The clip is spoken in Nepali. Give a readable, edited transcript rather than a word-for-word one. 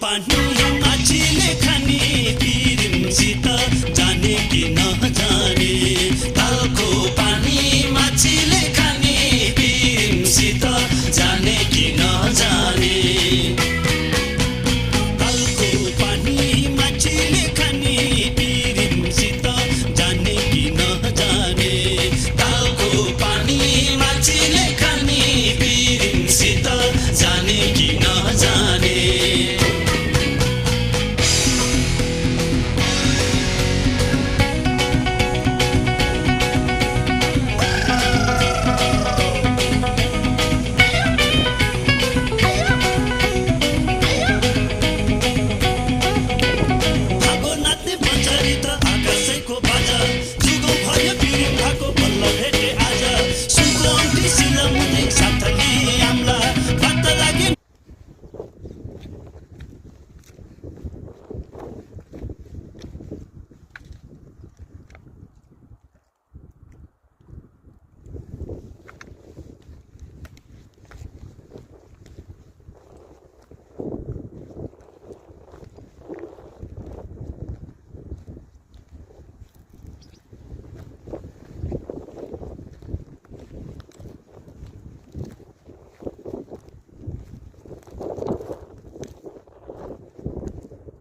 पानी माछीले खाने पिरिमसित जाने कि नजाने तालको पानी माछीले खाने पिरिमसित जाने कि नजाने तालको पानी माछीले खाने पिरिमसित जाने कि नजाने तालको पानी माछीले खाने पिरिमसित जाने कि